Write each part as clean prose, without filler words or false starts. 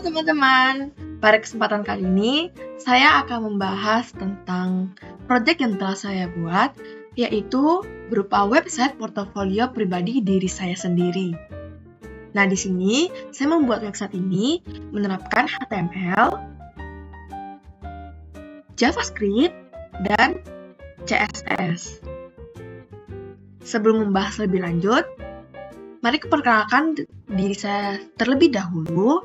teman-teman, pada kesempatan kali ini saya akan membahas tentang proyek yang telah saya buat, yaitu berupa website portofolio pribadi diri saya sendiri. Nah, di sini saya membuat website ini menerapkan HTML, JavaScript, dan CSS. Sebelum membahas lebih lanjut, mari perkenalkan diri saya terlebih dahulu.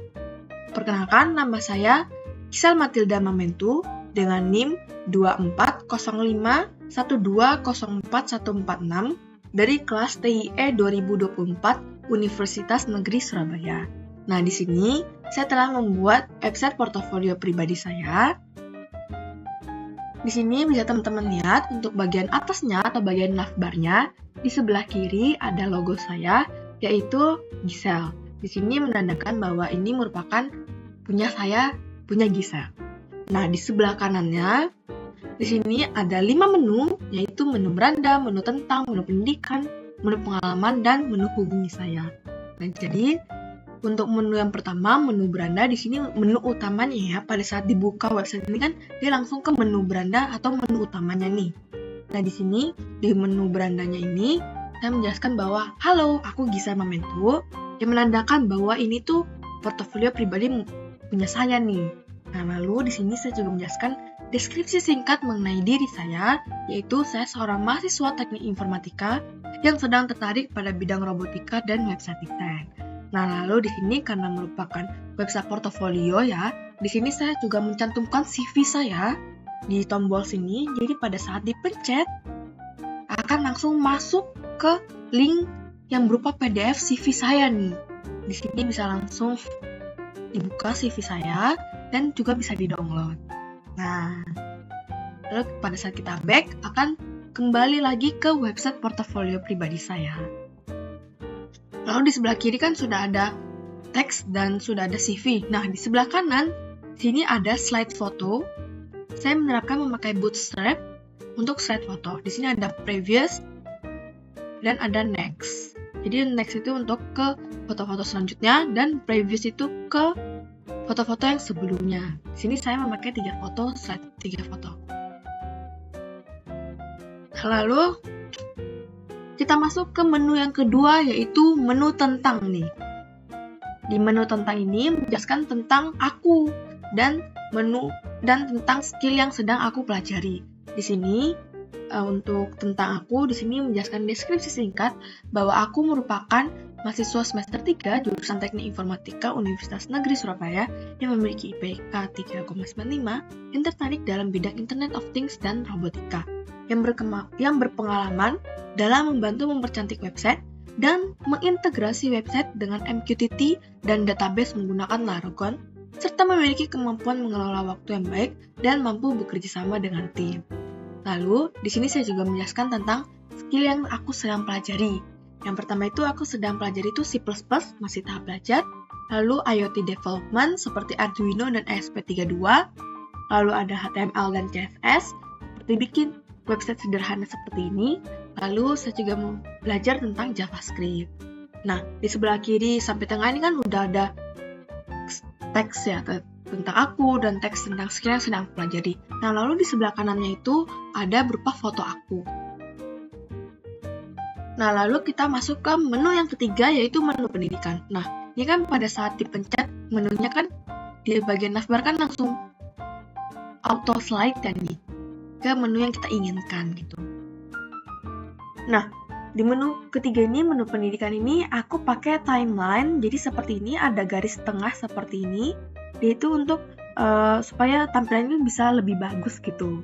Perkenalkan, nama saya Giselle Matilda Mamentu dengan NIM 240512044146 dari kelas TIE 2024 Universitas Negeri Surabaya. Nah, di sini saya telah membuat website portofolio pribadi saya. Di sini bisa teman-teman lihat untuk bagian atasnya atau bagian navbarnya, di sebelah kiri ada logo saya, yaitu Giselle. Di sini menandakan bahwa ini merupakan punya saya, punya Giselle. Nah, di sebelah kanannya, di sini ada 5 menu, yaitu menu beranda, menu tentang, menu pendidikan, menu pengalaman, dan menu hubungi saya. Nah, jadi untuk menu yang pertama, menu beranda, di sini menu utamanya ya, pada saat dibuka website ini kan dia langsung ke menu beranda atau menu utamanya nih. Nah, di sini di menu berandanya ini saya menjelaskan bahwa halo, aku Giselle Mamentu, yang menandakan bahwa ini tuh portofolio pribadi punya saya nih. Nah, lalu di sini saya juga menjelaskan deskripsi singkat mengenai diri saya, yaitu saya seorang mahasiswa teknik informatika yang sedang tertarik pada bidang robotika dan website design. Nah, lalu di sini karena merupakan website portofolio ya, di sini saya juga mencantumkan CV saya di tombol sini. Jadi pada saat dipencet akan langsung masuk ke link yang berupa PDF CV saya nih. Di sini bisa langsung dibuka CV saya dan juga bisa di-download. Nah, lalu pada saat kita back akan kembali lagi ke website portofolio pribadi saya. Lalu di sebelah kiri kan sudah ada teks dan sudah ada CV. Nah, di sebelah kanan sini ada slide foto. Saya menerapkan memakai Bootstrap untuk slide foto. Di sini ada previous dan ada next. Jadi next itu untuk ke foto-foto selanjutnya dan previous itu ke foto-foto yang sebelumnya. Di sini saya memakai 3 foto, slide 3 foto. Lalu kita masuk ke menu yang kedua, yaitu menu tentang nih. Di menu tentang ini menjelaskan tentang aku dan menu dan tentang skill yang sedang aku pelajari. Di sini untuk tentang aku, di sini menjelaskan deskripsi singkat bahwa aku merupakan mahasiswa semester 3 jurusan Teknik Informatika Universitas Negeri Surabaya yang memiliki IPK 3,95 yang tertarik dalam bidang Internet of Things dan robotika, yang berpengalaman dalam membantu mempercantik website dan mengintegrasi website dengan MQTT dan database menggunakan Laravel, serta memiliki kemampuan mengelola waktu yang baik dan mampu bekerja sama dengan tim. Lalu, di sini saya juga menjelaskan tentang skill yang aku sedang pelajari. Yang pertama itu aku sedang pelajari itu C++, masih tahap belajar. Lalu IoT development seperti Arduino dan ESP32. Lalu ada HTML dan CSS, seperti bikin website sederhana seperti ini. Lalu saya juga mau belajar tentang JavaScript. Nah, di sebelah kiri sampai tengah ini kan udah ada teks ya, tentang aku dan teks tentang skill yang sedang aku pelajari. Nah, lalu di sebelah kanannya itu ada berupa foto aku. Nah, lalu kita masuk ke menu yang ketiga, yaitu menu pendidikan. Nah, ini kan pada saat dipencet menunya kan di bagian navbar kan langsung auto slide kan nih ke menu yang kita inginkan gitu. Nah, di menu ketiga ini, menu pendidikan ini aku pakai timeline. Jadi seperti ini, ada garis tengah seperti ini. Yaitu untuk supaya tampilan ini bisa lebih bagus gitu.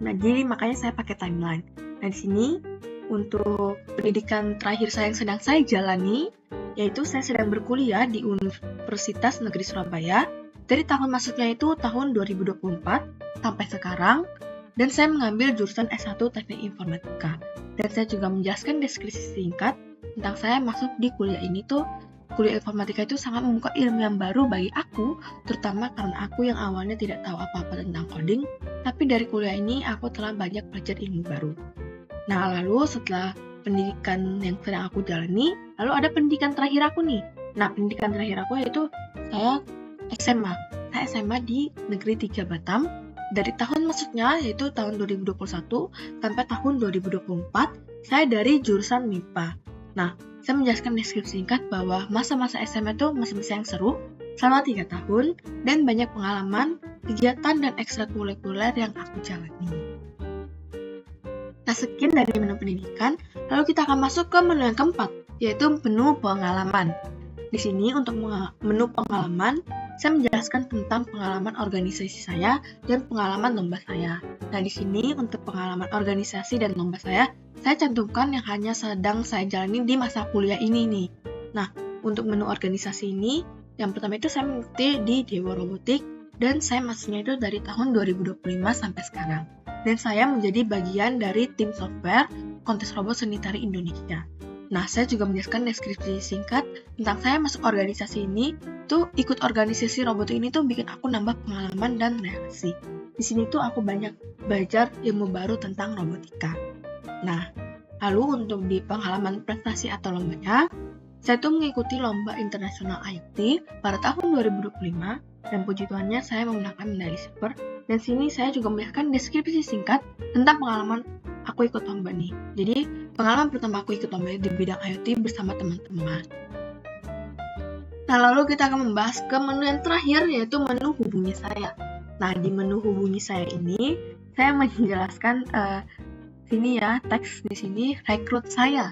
Nah, jadi makanya saya pakai timeline. Nah, di sini untuk pendidikan terakhir saya yang sedang saya jalani, yaitu saya sedang berkuliah di Universitas Negeri Surabaya. Dari tahun masuknya itu tahun 2024 sampai sekarang, dan saya mengambil jurusan S1 Teknik Informatika. Dan saya juga menjelaskan deskripsi singkat tentang saya masuk di kuliah ini tuh. Kuliah informatika itu sangat membuka ilmu yang baru bagi aku, terutama karena aku yang awalnya tidak tahu apa-apa tentang coding, tapi dari kuliah ini aku telah banyak belajar ilmu baru. Nah, lalu setelah pendidikan yang sedang aku jalani, lalu ada pendidikan terakhir aku nih. Nah, pendidikan terakhir aku yaitu saya SMA. Saya SMA di Negeri 3 Batam. Dari tahun masuknya yaitu tahun 2021 sampai tahun 2024, saya dari jurusan MIPA. Nah, saya menjelaskan deskripsi singkat bahwa masa-masa SMA itu masa-masa yang seru, selama 3 tahun, dan banyak pengalaman, kegiatan, dan ekstrakurikuler yang aku jalani. Nah, sekian dari menu pendidikan, lalu kita akan masuk ke menu yang keempat, yaitu menu pengalaman. Di sini untuk menu pengalaman, saya menjelaskan tentang pengalaman organisasi saya dan pengalaman lomba saya. Nah, di sini untuk pengalaman organisasi dan lomba saya cantumkan yang hanya sedang saya jalani di masa kuliah ini nih. Nah, untuk menu organisasi ini, yang pertama itu saya mengikuti di Dewa Robotik, dan saya masuknya itu dari tahun 2025 sampai sekarang. Dan saya menjadi bagian dari tim software Kontes Robot Sanitari Indonesia. Nah, saya juga menjelaskan deskripsi singkat tentang saya masuk organisasi ini, tuh ikut organisasi robot ini tuh bikin aku nambah pengalaman dan relasi. Di sini tuh aku banyak belajar ilmu baru tentang robotika. Nah, lalu untuk di pengalaman prestasi atau lombanya, saya tuh mengikuti lomba internasional IoT pada tahun 2025, dan puji Tuhannya saya memenangkan medali silver. Dan sini saya juga menjelaskan deskripsi singkat tentang pengalaman aku ikut lomba nih. Jadi, pengalaman pertama aku ikut lomba di bidang IoT bersama teman-teman. Nah, lalu kita akan membahas ke menu yang terakhir, yaitu menu hubungi saya. Nah, di menu hubungi saya ini, saya menjelaskan sini ya, teks di sini rekrut saya.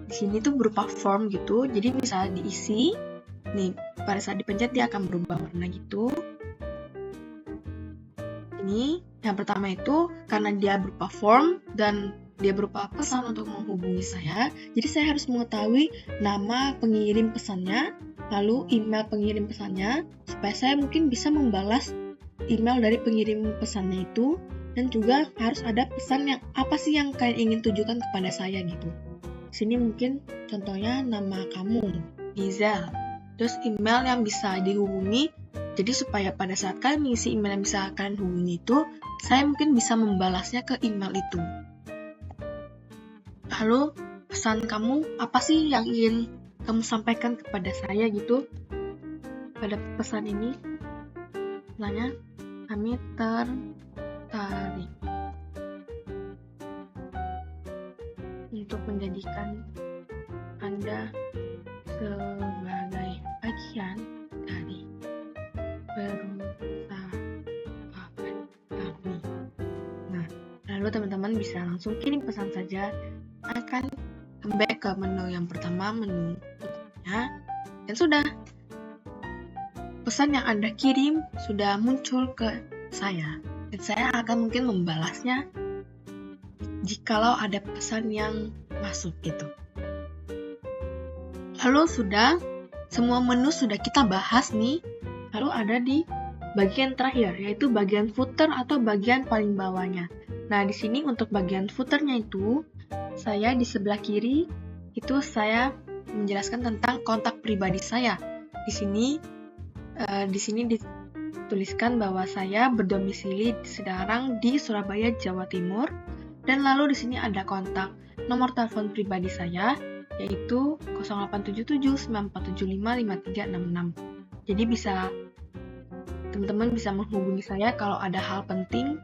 Di sini tuh berupa form gitu, jadi bisa diisi. Nih, pada saat dipencet dia akan berubah warna gitu. Ini yang pertama itu karena dia berupa form dan dia berupa pesan untuk menghubungi saya, jadi saya harus mengetahui nama pengirim pesannya, lalu email pengirim pesannya, supaya saya mungkin bisa membalas email dari pengirim pesannya itu, dan juga harus ada pesan yang apa sih yang kalian ingin tujukan kepada saya gitu. Sini mungkin contohnya nama kamu, Gizel, terus email yang bisa dihubungi. Jadi supaya pada saat kalian mengisi email yang bisa kalian hubungi itu, saya mungkin bisa membalasnya ke email itu. Lalu pesan kamu apa sih yang ingin kamu sampaikan kepada saya gitu pada pesan ini? Misalnya, kami tertarik untuk menjadikan Anda sebagai bagian dari perusahaan kami. Nah, lalu teman-teman bisa langsung kirim pesan saja. Akan back ke menu yang pertama, menu utamanya, dan sudah. Pesan yang Anda kirim sudah muncul ke saya, dan saya akan mungkin membalasnya jikalau ada pesan yang masuk gitu. Lalu sudah, semua menu sudah kita bahas nih. Lalu ada di bagian terakhir, yaitu bagian footer atau bagian paling bawahnya. Nah, di sini untuk bagian footernya itu, saya di sebelah kiri itu saya menjelaskan tentang kontak pribadi saya. Di sini dituliskan bahwa saya berdomisili sekarang di Surabaya, Jawa Timur, dan lalu di sini ada kontak nomor telepon pribadi saya, yaitu 087794755366. Jadi teman-teman bisa menghubungi saya kalau ada hal penting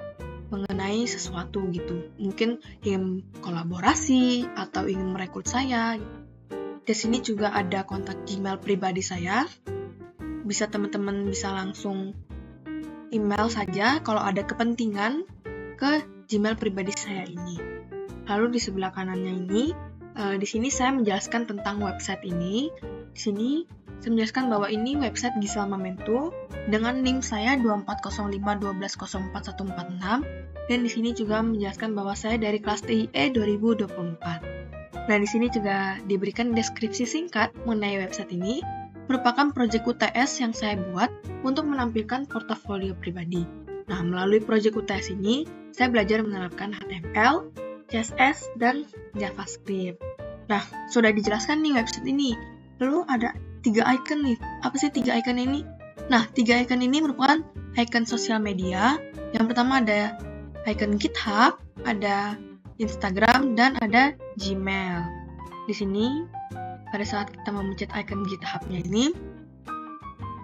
mengenai sesuatu gitu. Mungkin ingin kolaborasi atau ingin merekrut saya. Di sini juga ada kontak Gmail pribadi saya. Teman-teman bisa langsung email saja kalau ada kepentingan ke Gmail pribadi saya ini. Lalu di sebelah kanannya ini, di sini saya menjelaskan tentang website ini. Di sini saya menjelaskan bahwa ini website Gisel Memento dengan NIM saya 240512044146, dan di sini juga menjelaskan bahwa saya dari kelas TIE 2024. Nah, di sini juga diberikan deskripsi singkat mengenai website ini, merupakan proyek UTS yang saya buat untuk menampilkan portofolio pribadi. Nah, melalui proyek UTS ini, saya belajar menerapkan HTML, CSS, dan JavaScript. Nah, sudah dijelaskan nih website ini. Lalu ada 3 icon nih. Apa sih 3 icon ini? Nah, 3 icon ini merupakan icon sosial media. Yang pertama ada icon GitHub, ada Instagram, dan ada Gmail. Di sini, pada saat kita memencet icon GitHub-nya ini,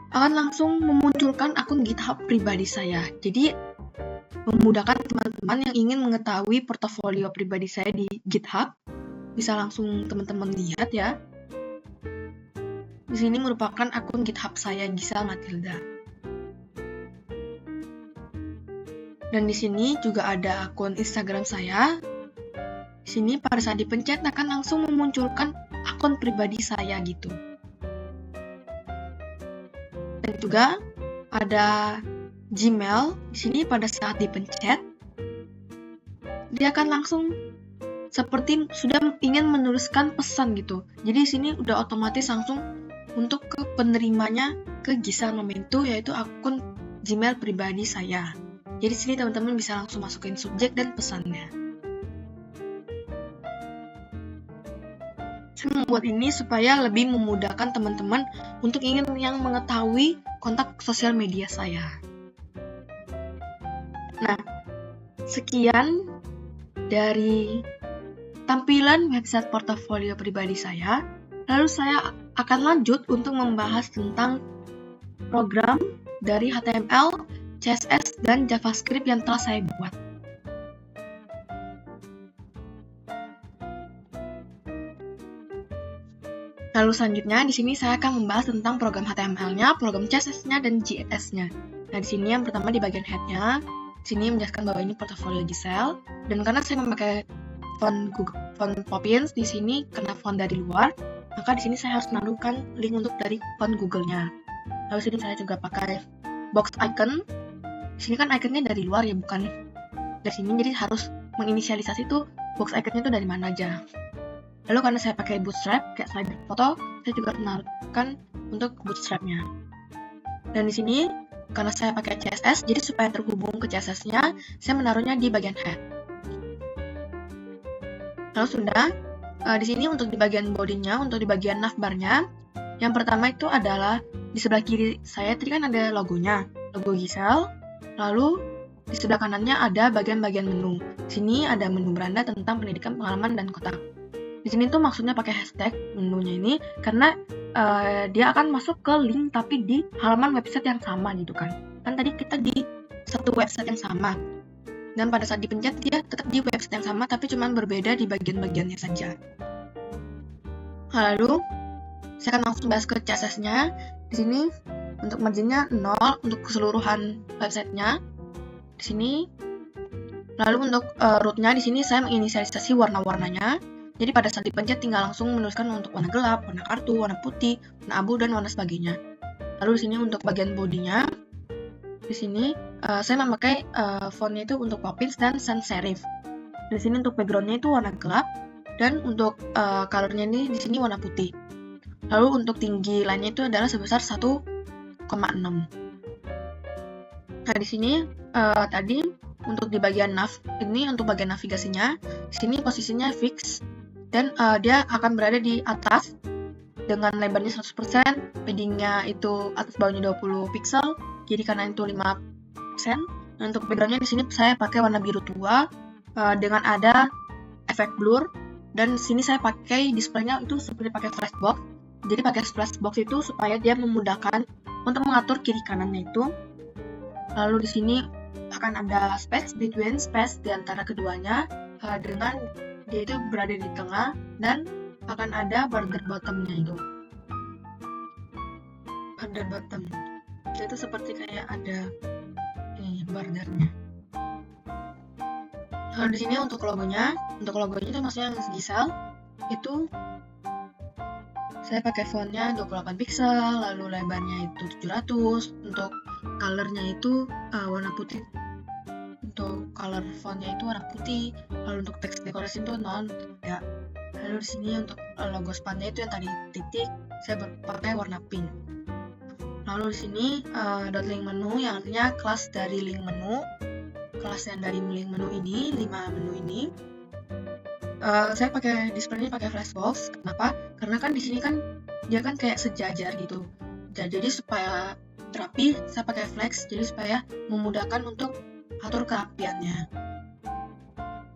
akan langsung memunculkan akun GitHub pribadi saya. Jadi memudahkan teman-teman yang ingin mengetahui portofolio pribadi saya di GitHub, bisa langsung teman-teman lihat ya. Di sini merupakan akun GitHub saya, Gisel Matilda. Dan di sini juga ada akun Instagram saya. Di sini pada saat dipencet akan langsung memunculkan akun pribadi saya gitu. Dan juga ada Gmail. Di sini pada saat dipencet dia akan langsung seperti sudah ingin menuliskan pesan gitu. Jadi di sini udah otomatis langsung untuk ke penerimanya ke Gisel Memento, yaitu akun Gmail pribadi saya. Jadi di sini teman-teman bisa langsung masukin subjek dan pesannya. Saya membuat ini supaya lebih memudahkan teman-teman untuk ingin yang mengetahui kontak sosial media saya. Nah, sekian dari tampilan website portofolio pribadi saya. Lalu saya akan lanjut untuk membahas tentang program dari HTML, CSS, dan JavaScript yang telah saya buat. Lalu selanjutnya di sini saya akan membahas tentang program HTML-nya, program CSS-nya, dan JS-nya. Nah, di sini yang pertama di bagian head-nya, di sini menjelaskan bahwa ini portofolio Gisel, dan karena saya memakai font Poppins di sini karena font dari luar, maka di sini saya harus menaruhkan link untuk dari font Google-nya. Lalu sini saya juga pakai box icon. Di sini kan iconnya dari luar ya, bukan dari sini, jadi harus menginisialisasi tuh box iconnya itu dari mana aja. Lalu karena saya pakai bootstrap, kayak slide foto, saya juga menaruhkan untuk bootstrapnya. Dan di sini, karena saya pakai CSS, jadi supaya terhubung ke CSS-nya, saya menaruhnya di bagian head. Lalu sudah, di sini untuk di bagian body-nya, untuk di bagian navbar-nya, yang pertama itu adalah di sebelah kiri saya tadi kan ada logonya, logo Gisel. Lalu di sebelah kanannya ada bagian-bagian menu. Di sini ada menu beranda tentang pendidikan, pengalaman, dan kotak. Di sini tuh maksudnya pakai hashtag menunya ini karena dia akan masuk ke link tapi di halaman website yang sama gitu kan. Kan tadi kita di satu website yang sama. Dan pada saat dipencet dia tetap di website yang sama tapi cuma berbeda di bagian-bagiannya saja. Lalu saya akan langsung bahas ke CSS-nya. Di sini untuk marginnya 0 untuk keseluruhan websitenya. Di sini. Lalu untuk root-nya di sini saya menginisialisasi warna-warnanya. Jadi pada saat dipencet tinggal langsung menuliskan untuk warna gelap, warna kartu, warna putih, warna abu, dan warna sebagainya. Lalu di sini untuk bagian bodinya, di sini saya memakai fontnya itu untuk Poppins dan sans serif. Di sini untuk backgroundnya itu warna gelap dan untuk colornya ini di sini warna putih. Lalu untuk tinggi line-nya itu adalah sebesar 1,6. Nah di sini tadi untuk di bagian ini untuk bagian navigasinya, di sini posisinya fix. Dan dia akan berada di atas dengan lebarnya 100%, paddingnya itu atas bawahnya 20 pixel, jadi kanan itu 5%. Dan untuk backgroundnya di sini saya pakai warna biru tua dengan ada efek blur. Dan di sini saya pakai displaynya itu seperti pakai flashbox. Jadi pakai flashbox itu supaya dia memudahkan untuk mengatur kiri kanannya itu. Lalu di sini akan ada space between, space di antara keduanya dengan dia itu berada di tengah dan akan ada border bottom-nya itu. Border bottom. Itu seperti kayak ada bordernya. Kalau di sini untuk logonya itu maksudnya Gisel itu saya pakai fontnya 28 pixel, lalu lebarnya itu 700, untuk colornya itu warna putih. Untuk color fontnya itu warna putih, lalu untuk teks dekorasi itu tidak. Lalu di sini untuk logo spannya itu yang tadi titik, saya pakai warna pink. Lalu di sini .link menu yang artinya kelas dari link menu, kelas yang dari link menu ini, 5 menu ini. Saya pakai displaynya pakai flashbox. Kenapa? Karena kan di sini kan dia kan kayak sejajar gitu. Jadi supaya rapi, saya pakai flex. Jadi supaya memudahkan untuk atur kerapiannya.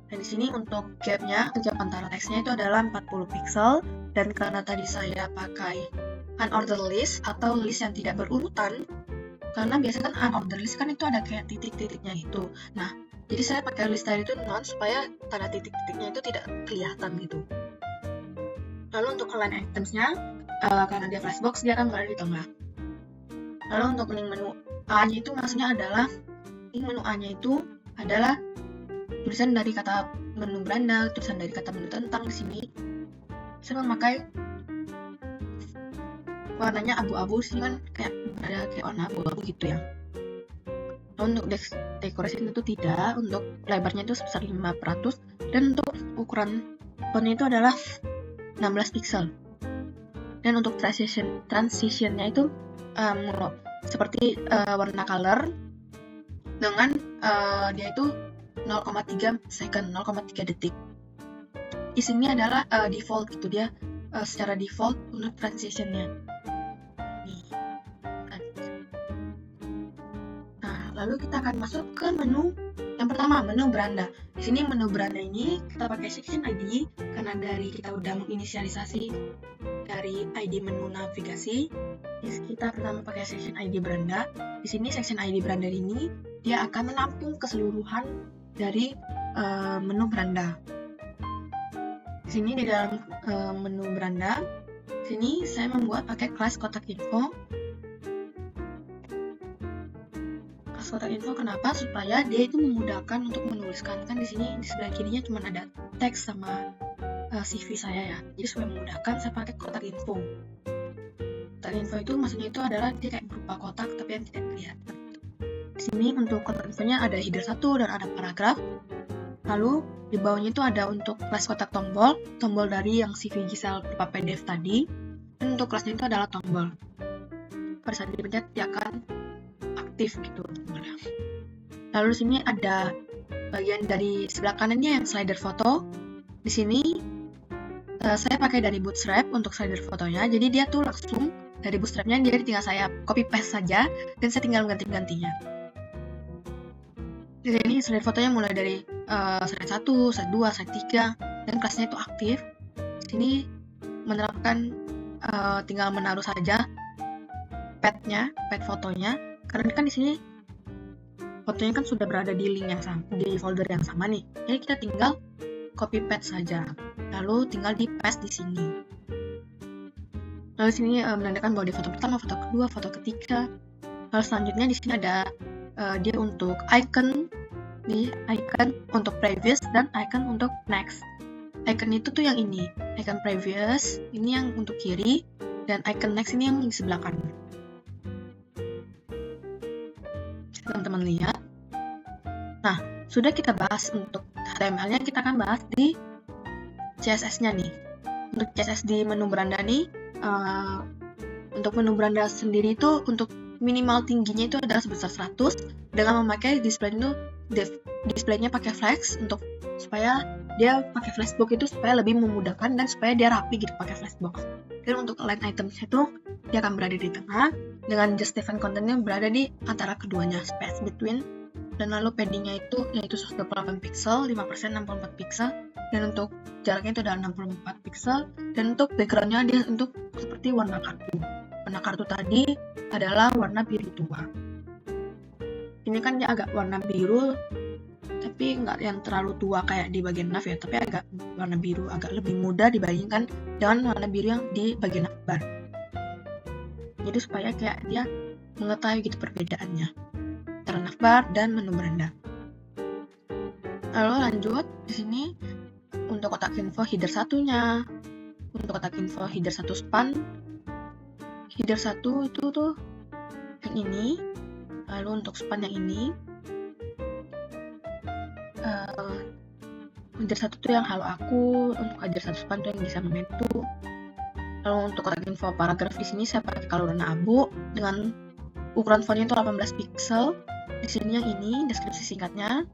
Dan di sini untuk gapnya, jarak antara teksnya itu adalah 40 pixel. Dan karena tadi saya pakai unordered list atau list yang tidak berurutan, karena biasanya kan unordered list kan itu ada kayak titik-titiknya itu. Nah, jadi saya pakai list tadi itu none supaya tanda titik-titiknya itu tidak kelihatan gitu. Lalu untuk align items-nya, karena dia flashbox, dia akan berada di tengah. Lalu untuk link menu A-nya itu maksudnya adalah, link menu A-nya itu adalah tulisan dari kata menu beranda, tulisan dari kata menu tentang di sini. Saya memakai warnanya abu-abu sih, kan kayak ada kayak warna abu-abu gitu ya. Lalu untuk decoration itu tidak, untuk lebarnya itu sebesar 5%, dan untuk ukuran fontnya itu adalah 16 pixel. Dan untuk transitionnya itu seperti warna color dengan dia itu 0,3 second, 0,3 detik. Di sini adalah default gitu, dia secara default untuk transitionnya. Nah, lalu kita akan masuk ke menu yang pertama, menu beranda. Di sini menu beranda ini kita pakai section ID karena dari kita udah menginisialisasi dari ID menu navigasi. Jadi kita pertama pakai section ID beranda. Di sini section ID beranda ini dia akan menampung keseluruhan dari menu beranda. Di sini di dalam menu beranda, sini saya membuat pakai kelas kotak info. Kelas kotak info kenapa? Supaya dia itu memudahkan untuk menuliskan. Kan di sini di sebelah kirinya cuma ada teks sama CV saya ya. Jadi supaya memudahkan saya pakai kotak info. Kotak info itu maksudnya itu adalah dia kayak berupa kotak tapi yang tidak kelihatan. Di sini untuk kotak infonya ada header 1 dan ada paragraf. Lalu di bawahnya itu ada untuk kelas kotak tombol dari yang CV Gisel berupa PDF tadi. Dan untuk kelasnya itu adalah tombol. Pada saat dipencet dia akan aktif gitu. Lalu di sini ada bagian dari sebelah kanannya yang slider foto. Di sini saya pakai dari Bootstrap untuk slider fotonya. Jadi dia tuh langsung dari Bootstrapnya, jadi tinggal saya copy paste saja dan saya tinggal ganti-gantinya. Di sini slider fotonya mulai dari slide 1, slide 2, slide 3 dan kelasnya itu aktif. Di sini menerapkan tinggal menaruh saja pad fotonya, karena kan di sini fotonya kan sudah berada di link yang sama, di folder yang sama nih. Jadi kita tinggal copy paste saja, lalu tinggal di paste di sini. Lalu di sini menandakan bahwa di foto pertama, foto kedua, foto ketiga. Lalu selanjutnya di sini ada dia untuk icon, nih icon untuk previous dan icon untuk next. Icon itu tuh yang ini, icon previous ini yang untuk kiri dan icon next ini yang di sebelah kanan. Teman-teman lihat. Nah, sudah kita bahas untuk HTML-nya, kita akan bahas di CSS-nya nih. Untuk CSS di menu beranda nih, untuk menu beranda sendiri itu untuk minimal tingginya itu adalah sebesar 100 dengan memakai displaynya pakai flex untuk supaya dia pakai flashbox itu supaya lebih memudahkan dan supaya dia rapi gitu pakai flashbox. Dan untuk align items itu dia akan berada di tengah dengan just define contentnya berada di antara keduanya, space between. Dan lalu paddingnya itu yaitu 128 pixel, 5% 64 pixel, dan untuk jaraknya itu adalah 64 pixel. Dan untuk backgroundnya dia untuk seperti warna kartu. Warna kartu tadi adalah warna biru tua. Ini kan dia agak warna biru, tapi nggak yang terlalu tua kayak di bagian nav ya, tapi agak warna biru agak lebih muda dibandingkan dengan warna biru yang di bagian navbar. Jadi supaya kayak dia mengetahui gitu perbedaannya antara navbar dan menu beranda. Lalu lanjut di sini untuk kotak info header satunya. Untuk kotak info header 1 span, header 1 itu tuh yang ini. Lalu untuk span yang ini, header 1 tuh yang halo aku, untuk header 1 span tuh yang bisa membantu. Lalu untuk kotak info paragraf di sini saya pakai color warna abu dengan ukuran fontnya itu 18 pixel. Di sini yang ini deskripsi singkatnya.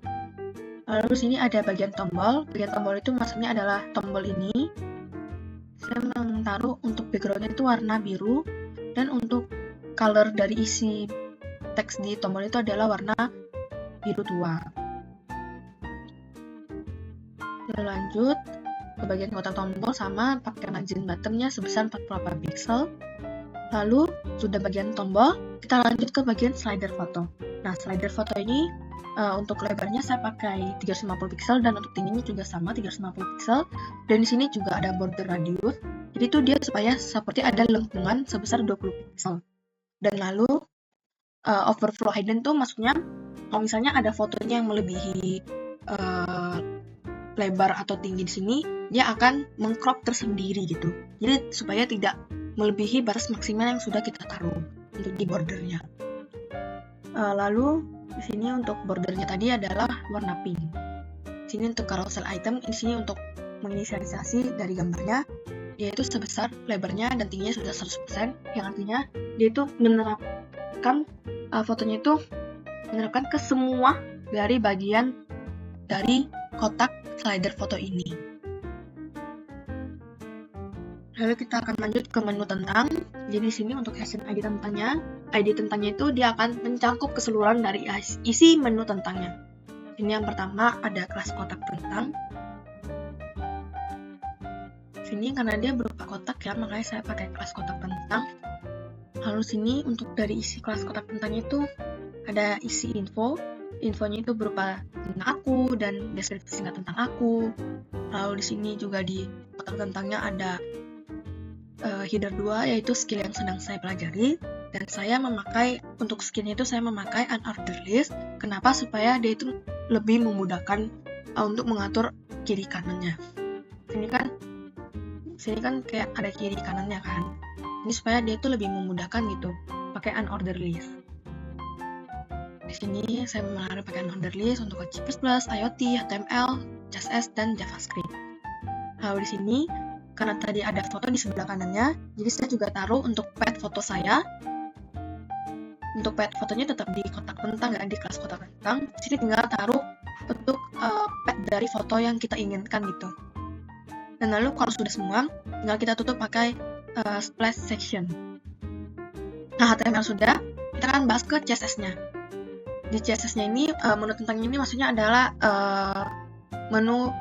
Lalu di sini ada bagian tombol. Bagian tombol itu maksudnya adalah tombol ini. Saya menaruh untuk backgroundnya itu warna biru dan untuk color dari isi teks di tombol itu adalah warna biru tua. Lalu lanjut ke bagian kotak tombol sama pakai margin bottomnya sebesar 48 pixel. Lalu sudah bagian tombol, kita lanjut ke bagian slider foto. Nah, slider foto ini untuk lebarnya saya pakai 350 pixel dan untuk tingginya juga sama 350 pixel. Dan di sini juga ada border radius. Jadi itu dia supaya seperti ada lengkungan sebesar 20 pixel. Dan lalu overflow hidden tuh maksudnya kalau misalnya ada fotonya yang melebihi lebar atau tinggi di sini, dia akan mengcrop tersendiri gitu. Jadi supaya tidak melebihi batas maksimal yang sudah kita taruh untuk di bordernya. Lalu di sini untuk bordernya tadi adalah warna pink. Di sini untuk carousel item, di sini untuk menginisialisasi dari gambarnya, yaitu sebesar lebarnya dan tingginya sudah 100%, yang artinya dia itu menerapkan fotonya itu menerapkan ke semua dari bagian dari kotak slider foto ini. Lalu kita akan lanjut ke menu tentang. Jadi di sini untuk action ID tentangnya itu dia akan mencakup keseluruhan dari isi menu tentangnya. Ini yang pertama ada kelas kotak tentang. Sini karena dia berupa kotak ya, makanya saya pakai kelas kotak tentang. Lalu sini untuk dari isi kelas kotak tentangnya itu ada isi info. Infonya itu berupa tentang aku dan deskripsi singkat tentang aku. Lalu di sini juga di kotak tentangnya ada header 2 yaitu skill yang sedang saya pelajari, dan saya memakai untuk skillnya itu saya memakai unordered list. Kenapa? Supaya dia itu lebih memudahkan untuk mengatur kiri kanannya. Sini kan kayak ada kiri kanannya kan. Ini supaya dia itu lebih memudahkan gitu pakai unordered list. Di sini saya menaruh pakai unordered list untuk C++, IoT, HTML, CSS, dan JavaScript. Lalu di sini karena tadi ada foto di sebelah kanannya, jadi saya juga taruh untuk pet foto saya. Untuk pet fotonya tetap di kotak tentang, di kelas kotak tentang. Di sini tinggal taruh untuk pet dari foto yang kita inginkan gitu. Dan lalu kalau sudah semua, tinggal kita tutup pakai splash section. Nah, HTML sudah, kita akan bahas ke CSS-nya. Di CSS-nya ini, menu tentangnya ini maksudnya adalah menu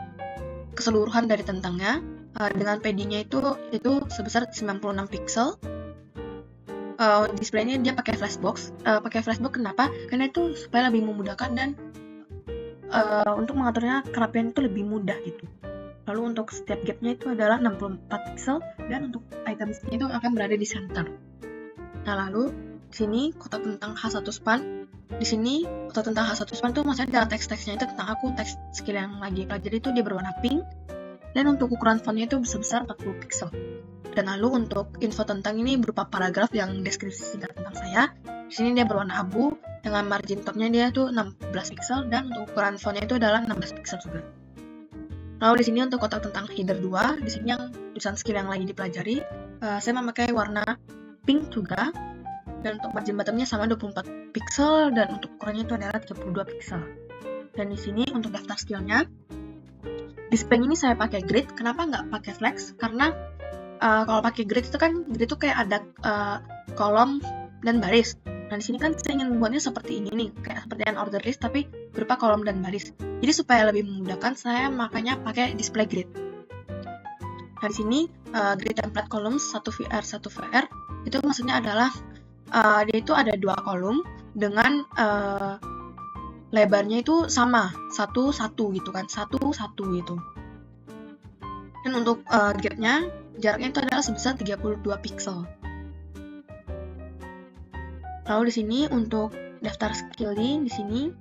keseluruhan dari tentangnya. Dengan PD-nya itu sebesar 96 pixel. Displaynya dia pakai flashbox. Pakai flashbox kenapa? Karena itu supaya lebih memudahkan dan untuk mengaturnya kerapian itu lebih mudah gitu. Lalu untuk setiap gapnya itu adalah 64 pixel dan untuk itemsnya itu akan berada di center. Nah lalu di sini kotak tentang H1 span. Di sini kotak tentang H1 span itu maksudnya teks-teksnya itu tentang aku, teks skill yang lagi pelajari itu dia berwarna pink. Dan untuk ukuran fontnya itu sebesar 40 pixel. Dan lalu untuk info tentang ini berupa paragraf yang deskripsi singkat tentang saya. Di sini dia berwarna abu, dengan margin topnya dia itu 16 pixel, dan untuk ukuran fontnya itu adalah 16 pixel juga. Lalu di sini untuk kotak tentang header 2, di sini yang tulisan skill yang lagi dipelajari, saya memakai warna pink juga. Dan untuk margin bottomnya sama 24 pixel, dan untuk ukurannya itu adalah 32 pixel. Dan di sini untuk daftar skillnya, display ini saya pakai grid. Kenapa nggak pakai flex? Karena kalau pakai grid itu kan grid itu kayak ada kolom dan baris. Nah di sini kan saya ingin membuatnya seperti ini nih, kayak seperti unordered list tapi berupa kolom dan baris. Jadi supaya lebih memudahkan saya makanya pakai display grid. Nah di sini grid template columns 1 VR 1 VR itu maksudnya adalah dia itu ada 2 kolom dengan lebarnya itu sama, 1-1 gitu kan, 1-1 gitu. Dan untuk gapnya, jaraknya itu adalah sebesar 32 pixel. Lalu di sini untuk daftar skill di sini.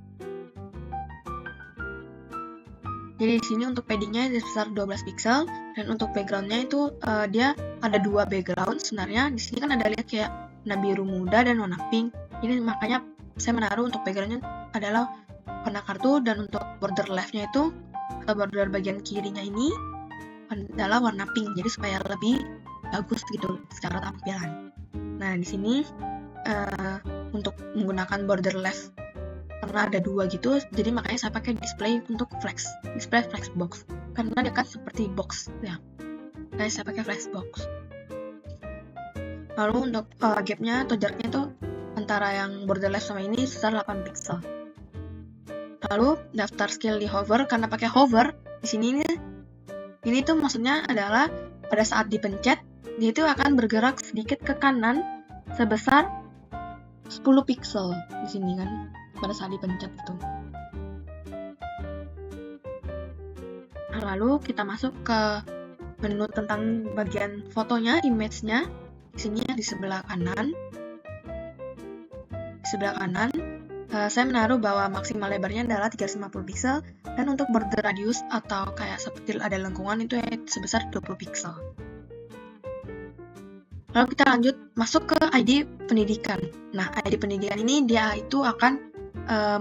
Jadi di sini untuk paddingnya sebesar 12 pixel, dan untuk backgroundnya itu dia ada 2 background sebenarnya. Di sini kan ada lihat kayak warna biru muda dan warna pink. Jadi makanya saya menaruh untuk backgroundnya adalah warna kartu, dan untuk border left-nya itu atau border bagian kirinya ini adalah warna pink. Jadi supaya lebih bagus gitu secara tampilan. Nah di sini untuk menggunakan border left karena ada 2 gitu, jadi makanya saya pakai display untuk display flex box karena dia kan seperti box ya. Nah saya pakai flex box. Lalu untuk gapnya atau jaraknya itu antara yang border left sama ini sebesar 8 pixel. Lalu daftar skill di hover, karena pakai hover di sini ini tuh maksudnya adalah pada saat dipencet dia itu akan bergerak sedikit ke kanan sebesar 10 pixel di sini kan pada saat dipencet itu. Lalu kita masuk ke menu tentang bagian fotonya, image-nya. Di sini di sebelah kanan. Di sebelah kanan saya menaruh bahwa maksimal lebarnya adalah 350 pixel dan untuk border radius atau kayak seperti ada lengkungan itu sebesar 20 pixel. Lalu kita lanjut masuk ke ID pendidikan. Nah, ID pendidikan ini dia itu akan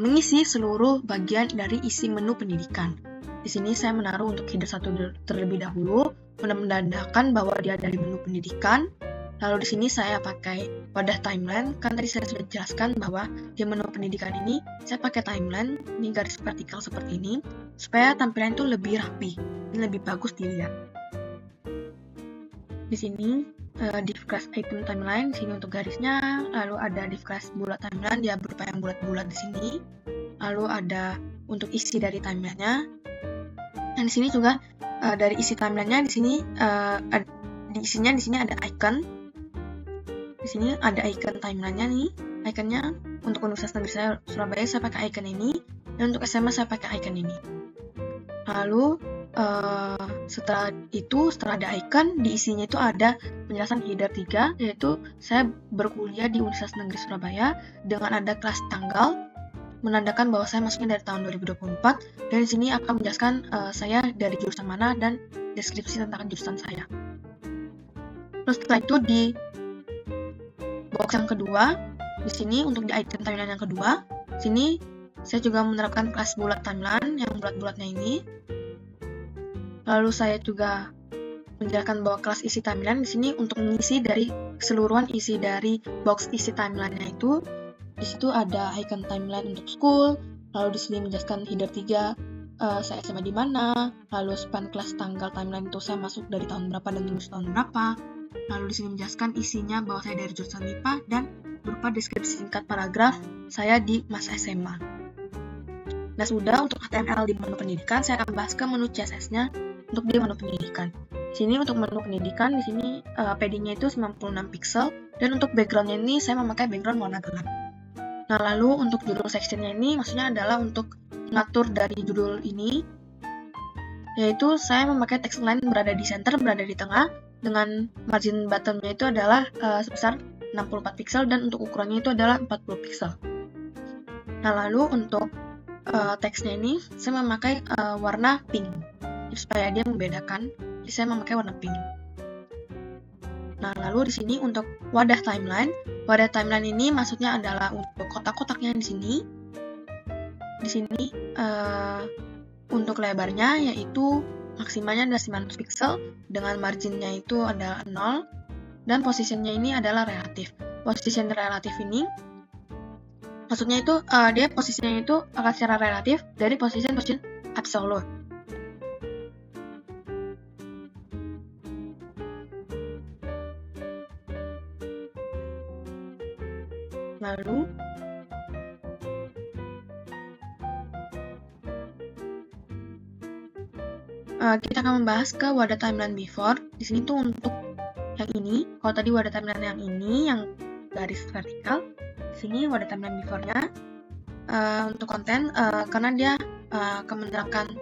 mengisi seluruh bagian dari isi menu pendidikan. Di sini saya menaruh untuk header 1 terlebih dahulu, menandakan bahwa dia dari menu pendidikan. Lalu di sini saya pakai wadah timeline, kan tadi saya sudah jelaskan bahwa di menu pendidikan ini saya pakai timeline, ini garis vertikal seperti ini, supaya tampilan itu lebih rapi, ini lebih bagus dilihat. Di sini div class item timeline, di sini untuk garisnya, lalu ada div class bulat timeline, dia berupa yang bulat-bulat di sini, lalu ada untuk isi dari timelinenya, dan di sini juga dari isi timelinenya di sini di isinya di sini ada icon. Di sini ada icon timelinenya nih, iconnya untuk Universitas Negeri Surabaya saya pakai icon ini, dan untuk SMA saya pakai icon ini. Lalu setelah ada icon, di isinya itu ada penjelasan header 3, yaitu saya berkuliah di Universitas Negeri Surabaya dengan ada kelas tanggal, menandakan bahwa saya masuknya dari tahun 2024, dan di sini akan menjelaskan saya dari jurusan mana dan deskripsi tentang jurusan saya. Terus setelah itu di box yang kedua, di sini untuk di item timeline yang kedua, sini saya juga menerapkan kelas bulat timeline yang bulat-bulatnya ini. Lalu saya juga menjelaskan bahwa kelas isi timeline di sini untuk mengisi dari keseluruhan isi dari box isi timeline-nya itu. Di situ ada icon timeline untuk school, lalu di sini menjelaskan header 3, saya SMA di mana, lalu span kelas tanggal timeline itu saya masuk dari tahun berapa dan lulus tahun berapa. Lalu di sini menjelaskan isinya bahwa saya dari jurusan MIPA dan berupa deskripsi singkat paragraf saya di masa SMA. Nah, sudah untuk HTML di menu pendidikan, saya akan bahas ke menu CSS-nya untuk di menu pendidikan. Di sini untuk menu pendidikan, di sini padding-nya itu 96 pixel, dan untuk background-nya ini saya memakai background warna gelap. Nah, lalu untuk judul section-nya ini maksudnya adalah untuk mengatur dari judul ini, yaitu saya memakai text line berada di center, berada di tengah, dengan margin bottom-nya itu adalah sebesar 64 pixel dan untuk ukurannya itu adalah 40 pixel. Nah, lalu untuk teksnya ini saya memakai warna pink supaya dia membedakan, jadi saya memakai warna pink. Nah, lalu di sini untuk wadah timeline ini maksudnya adalah untuk kotak-kotaknya di sini. Di sini untuk lebarnya yaitu maksimalnya adalah 900 pixel dengan marginnya itu adalah 0 dan posisinya ini adalah relatif. Position relatif ini maksudnya itu dia posisinya itu akan secara relatif dari position absolute. Lalu kita akan membahas ke wadah timeline before. Di sini tuh untuk yang ini, kalau tadi wadah timeline yang ini yang garis vertikal, di sini wadah timeline before-nya untuk konten karena dia akan menerapkan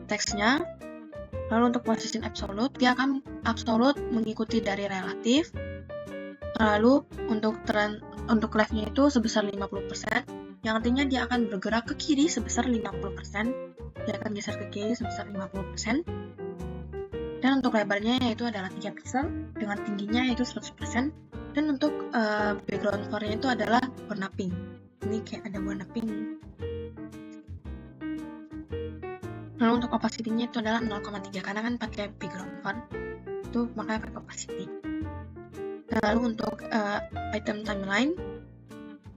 teksnya. Lalu untuk position absolute, dia akan absolute mengikuti dari relatif. Lalu untuk left-nya itu sebesar 50%, yang artinya dia akan bergerak ke kiri sebesar 50%, dia akan geser ke kiri sebesar 50%, dan untuk lebarnya yaitu adalah 3 pixel, dengan tingginya yaitu 100%, dan untuk background color-nya itu adalah warna pink. Ini kayak ada warna pink. Lalu untuk opacity-nya itu adalah 0,3, karena kan pakai background font, itu makanya pakai opacity. Dan lalu untuk item timeline,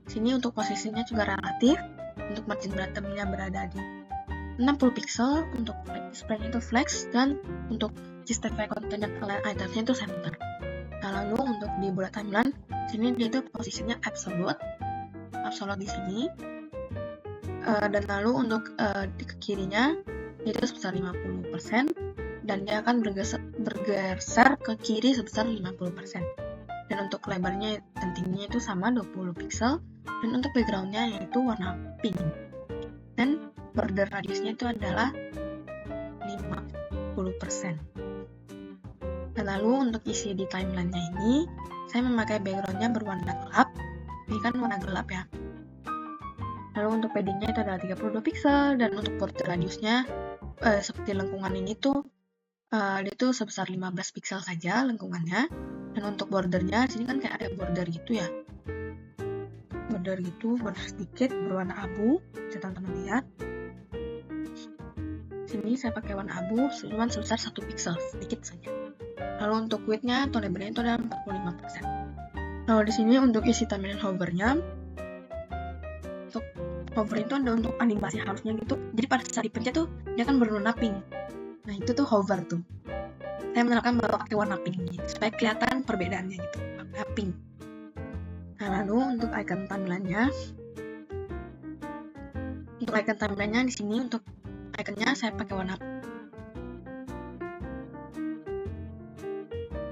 sini untuk posisinya juga relatif, untuk margin bottom-nya berada di 60 pixel, untuk display-nya itu flex, dan untuk justify content dan align items-nya itu center. Nah, lalu untuk di bullet timeline, sini dia itu posisinya absolute di sini, dan lalu untuk di kirinya itu sebesar 50%, dan dia akan bergeser ke kiri sebesar 50%. dan untuk lebarnya dan tingginya itu sama 20 pixel, dan untuk backgroundnya yaitu warna pink, dan border radiusnya itu adalah 50%. Dan lalu untuk isi di timeline-nya ini, saya memakai background-nya berwarna gelap. Ini kan warna gelap ya. Lalu untuk padding-nya itu adalah 32 pixel, dan untuk border radiusnya seperti lengkungan ini tuh dia tuh sebesar 15 pixel saja lengkungannya. Dan untuk bordernya di sini kan kayak ada border gitu ya. Border sedikit berwarna abu. Bisa teman-teman lihat. Sini saya pakai warna abu, cuma sebesar 1 pixel, sedikit saja. Lalu untuk width-nya atau lebarnya itu adalah 45%. Lalu di sini untuk isi timeline hover-nya, untuk hover itu ada untuk animasi halusnya gitu. Jadi pada saat dipencet tuh dia akan berwarna pink. Nah itu tuh hover tuh. Saya menerapkan bahwa pakai warna pink gitu, supaya kelihatan perbedaannya gitu, warna pink. Nah lalu untuk icon timeline-nya, di sini untuk iconnya saya pakai warna.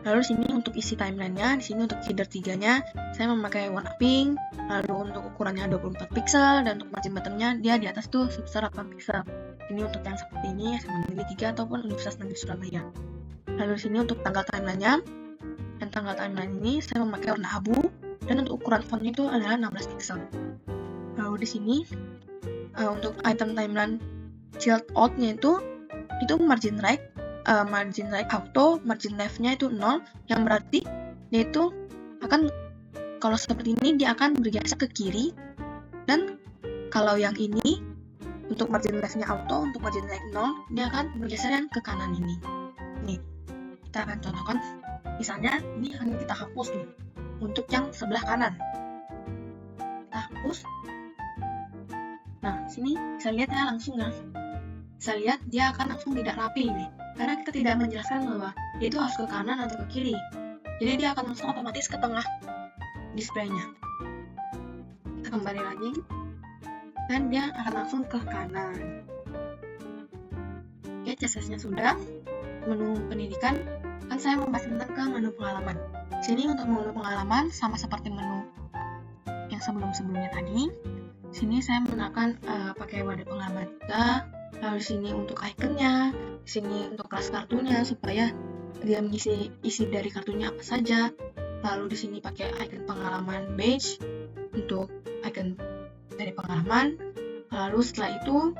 Lalu di sini untuk isi timeline-nya, di sini untuk header 3-nya saya memakai warna pink. Lalu untuk ukurannya 24 pixel, dan untuk margin bottom-nya dia di atas tuh sebesar 8 pixel. Ini untuk yang seperti ini SMA Negeri 3 ataupun Universitas Negeri Surabaya. Lalu di sini untuk tanggal timeline-nya, dan tanggal timeline ini saya memakai warna abu, dan untuk ukuran font-nya itu adalah 16 pixel. Lalu di sini untuk item timeline child out-nya itu margin right auto, margin left-nya itu 0, yang berarti dia itu akan, kalau seperti ini dia akan bergeser ke kiri, dan kalau yang ini untuk margin left-nya auto, untuk margin right 0, dia akan bergeser yang ke kanan ini. Nih, kita akan contohkan, misalnya ini akan kita hapus nih, untuk yang sebelah kanan. Kita hapus. Nah, sini bisa lihat ya langsung ya. Bisa lihat dia akan langsung tidak rapi nih. Karena kita tidak menjelaskan bahwa dia itu harus ke kanan atau ke kiri. Jadi dia akan langsung otomatis ke tengah display-nya. Kita kembali lagi, dan dia akan langsung ke kanan. Oke, CSS-nya sudah. Menu pendidikan, kan saya membahas tentang ke menu pengalaman. Sini untuk menu pengalaman sama seperti menu yang sebelum-sebelumnya tadi. Sini saya menggunakan pakai wadah pengalaman juga. Lalu di sini untuk ikonnya, di sini untuk kelas kartunya supaya dia mengisi isi dari kartunya apa saja. Lalu di sini pakai icon pengalaman badge untuk icon dari pengalaman. Lalu setelah itu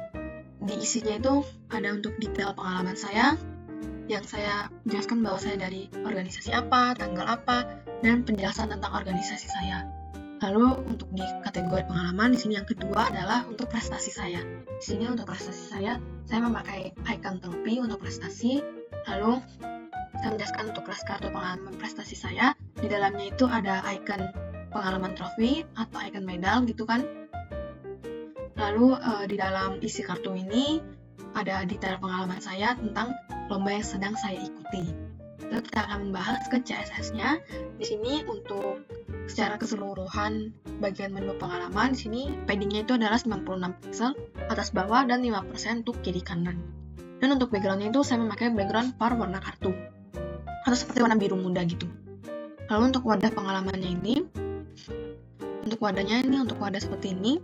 diisinya itu ada untuk detail pengalaman saya, yang saya jelaskan bahwa saya dari organisasi apa, tanggal apa, dan penjelasan tentang organisasi saya. Lalu untuk di kategori pengalaman, di sini yang kedua adalah untuk prestasi saya. Di sini untuk prestasi saya memakai icon trofi untuk prestasi. Lalu saya menjelaskan untuk kelas kartu pengalaman prestasi saya. Di dalamnya itu ada icon pengalaman trofi atau icon medal gitu kan. Lalu di dalam isi kartu ini ada detail pengalaman saya tentang lomba yang sedang saya ikuti. Lalu kita akan membahas ke CSS-nya. Di sini untuk secara keseluruhan bagian menu pengalaman, di sini padding-nya itu adalah 96 pixel atas bawah dan 5% untuk kiri kanan. Dan untuk background-nya itu saya memakai background warna kartu atau seperti warna biru muda gitu. Lalu untuk wadah pengalamannya ini, untuk wadahnya ini untuk wadah seperti ini.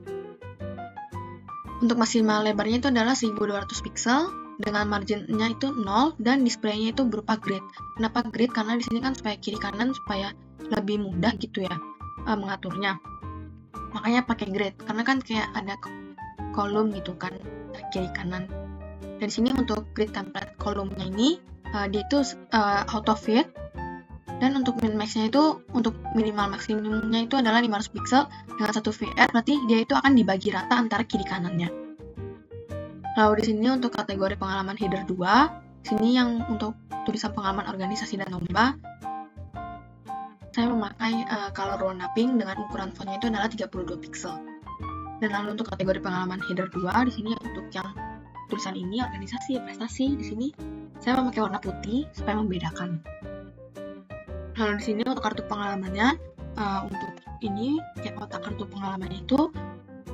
Untuk maksimal lebarnya itu adalah 1200 pixel dengan marginnya itu 0 dan displaynya itu berupa grid. Kenapa grid? Karena di sini kan supaya kiri kanan supaya lebih mudah gitu ya mengaturnya. Makanya pakai grid karena kan kayak ada kolom gitu kan kiri kanan. Dan di sini untuk grid template kolomnya ini dia itu auto fit, dan untuk min max-nya itu untuk minimal maksimumnya itu adalah 500 pixel dengan 1 VR, berarti dia itu akan dibagi rata antara kiri kanannya. Lalu di sini untuk kategori pengalaman header 2, sini yang untuk tulisan pengalaman organisasi dan lomba, saya memakai color warna pink dengan ukuran fontnya itu adalah 32 pixel. Dan lalu untuk kategori pengalaman header 2, di sini untuk yang tulisan ini organisasi prestasi, di sini saya memakai warna putih supaya membedakan. Lalu di sini untuk kartu pengalamannya, untuk ini kayak kotak kartu pengalamannya itu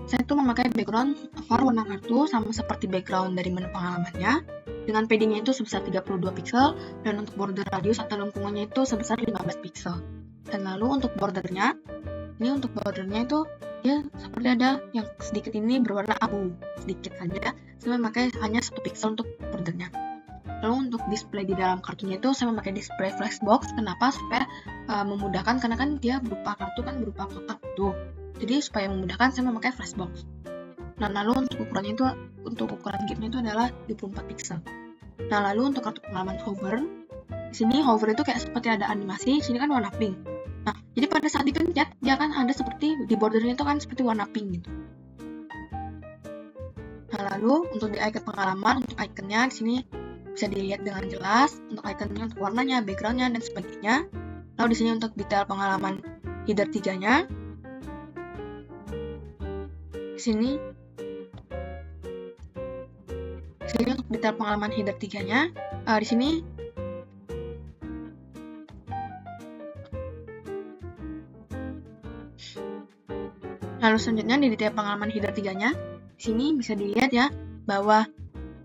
saya tuh memakai background warna kartu sama seperti background dari menu pengalamannya, dengan paddingnya itu sebesar 32 pixel, dan untuk border radius atau lengkungannya itu sebesar 15 pixel. Dan lalu untuk bordernya, itu dia seperti ada yang sedikit ini berwarna abu, sedikit saja. Saya memakai hanya 1 pixel untuk bordernya. Lalu untuk display di dalam kartunya itu saya memakai display flashbox. Kenapa? Supaya memudahkan, karena kan dia kartu kan berupa kotak tuh. Jadi supaya memudahkan saya memakai flashbox. Nah, lalu untuk ukurannya itu, untuk ukuran gapnya itu adalah 24 pixel. Nah, lalu untuk kartu pengalaman hover, di sini hover itu kayak seperti ada animasi, sini kan warna pink. Nah, jadi pada saat dipencet, dia kan ada seperti di bordernya itu kan seperti warna pink gitu. Nah, lalu untuk di icon pengalaman, untuk iconnya di sini bisa dilihat dengan jelas untuk iconnya, untuk warnanya, backgroundnya, dan sebagainya. Lalu di sini untuk detail pengalaman header 3-nya. Di sini untuk detail pengalaman header 3-nya. Di sini lalu selanjutnya di detail pengalaman header 3-nya. Di sini bisa dilihat ya bahwa